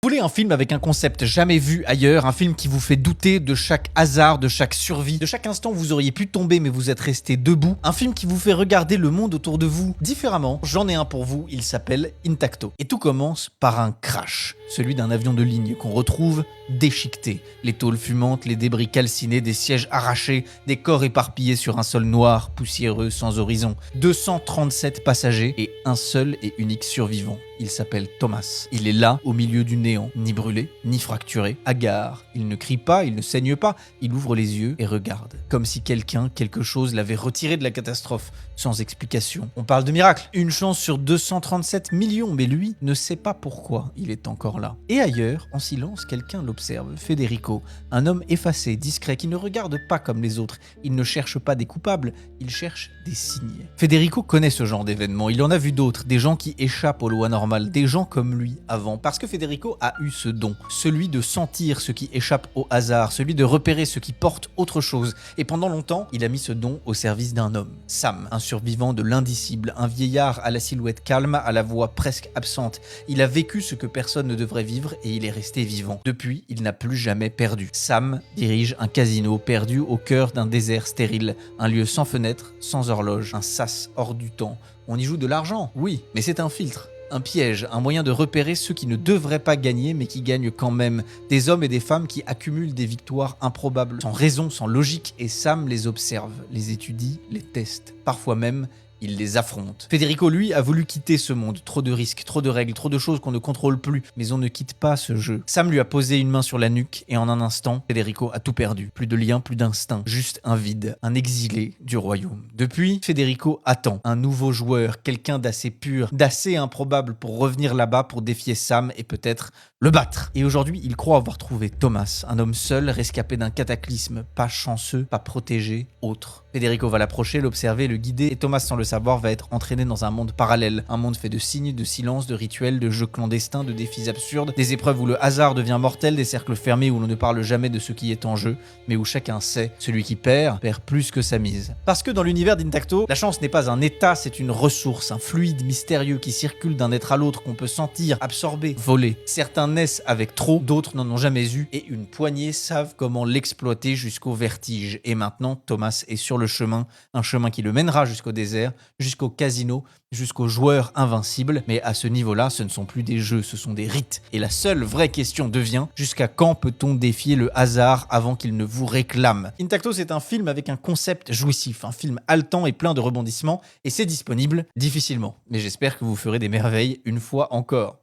Vous voulez un film avec un concept jamais vu ailleurs, un film qui vous fait douter de chaque hasard, de chaque survie, de chaque instant où vous auriez pu tomber mais vous êtes resté debout, un film qui vous fait regarder le monde autour de vous différemment? J'en ai un pour vous, il s'appelle Intacto. Et tout commence par un crash, celui d'un avion de ligne qu'on retrouve déchiqueté. Les tôles fumantes, les débris calcinés, des sièges arrachés, des corps éparpillés sur un sol noir, poussiéreux, sans horizon. 237 passagers et un seul et unique survivant. Il s'appelle Thomas. Il est là, au milieu du néant, ni brûlé, ni fracturé, hagard. Il ne crie pas, il ne saigne pas, il ouvre les yeux et regarde. Comme si quelqu'un, quelque chose l'avait retiré de la catastrophe, sans explication. On parle de miracle. Une chance sur 237 millions, mais lui ne sait pas pourquoi il est encore là. Et ailleurs, en silence, quelqu'un l'observe. Federico, un homme effacé, discret, qui ne regarde pas comme les autres. Il ne cherche pas des coupables, il cherche des signes. Federico connaît ce genre d'événements. Il en a vu d'autres, des gens qui échappent aux lois normales, des gens comme lui avant, parce que Federico a eu ce don, celui de sentir ce qui échappe au hasard, celui de repérer ce qui porte autre chose. Et pendant longtemps, il a mis ce don au service d'un homme, Sam, un survivant de l'indicible, un vieillard à la silhouette calme, à la voix presque absente. Il a vécu ce que personne ne devrait vivre et il est resté vivant. Depuis, il n'a plus jamais perdu. Sam dirige un casino perdu au cœur d'un désert stérile, un lieu sans fenêtre, sans horloge, un sas hors du temps. On y joue de l'argent, oui, mais c'est un filtre. Un piège, un moyen de repérer ceux qui ne devraient pas gagner mais qui gagnent quand même. Des hommes et des femmes qui accumulent des victoires improbables, sans raison, sans logique, et Sam les observe, les étudie, les teste. Parfois même, il les affronte. Federico, lui, a voulu quitter ce monde. Trop de risques, trop de règles, trop de choses qu'on ne contrôle plus. Mais on ne quitte pas ce jeu. Sam lui a posé une main sur la nuque et en un instant, Federico a tout perdu. Plus de lien, plus d'instinct. Juste un vide. Un exilé du royaume. Depuis, Federico attend un nouveau joueur, quelqu'un d'assez pur, d'assez improbable pour revenir là-bas pour défier Sam et peut-être le battre. Et aujourd'hui, il croit avoir trouvé Thomas, un homme seul, rescapé d'un cataclysme, pas chanceux, pas protégé, autre. Federico va l'approcher, l'observer, le guider, et Thomas, sans le savoir, va être entraîné dans un monde parallèle. Un monde fait de signes, de silence, de rituels, de jeux clandestins, de défis absurdes, des épreuves où le hasard devient mortel, des cercles fermés où l'on ne parle jamais de ce qui est en jeu, mais où chacun sait, celui qui perd plus que sa mise. Parce que dans l'univers d'Intacto, la chance n'est pas un état, c'est une ressource, un fluide mystérieux qui circule d'un être à l'autre, qu'on peut sentir, absorber, voler. Certains naissent avec trop, d'autres n'en ont jamais eu, et une poignée savent comment l'exploiter jusqu'au vertige. Et maintenant, Thomas est sur le chemin, un chemin qui le mènera jusqu'au désert, jusqu'au casino, jusqu'aux joueurs invincibles. Mais à ce niveau-là, ce ne sont plus des jeux, ce sont des rites. Et la seule vraie question devient, jusqu'à quand peut-on défier le hasard avant qu'il ne vous réclame? Intacto, c'est un film avec un concept jouissif, un film haletant et plein de rebondissements, et c'est disponible difficilement. Mais j'espère que vous ferez des merveilles une fois encore.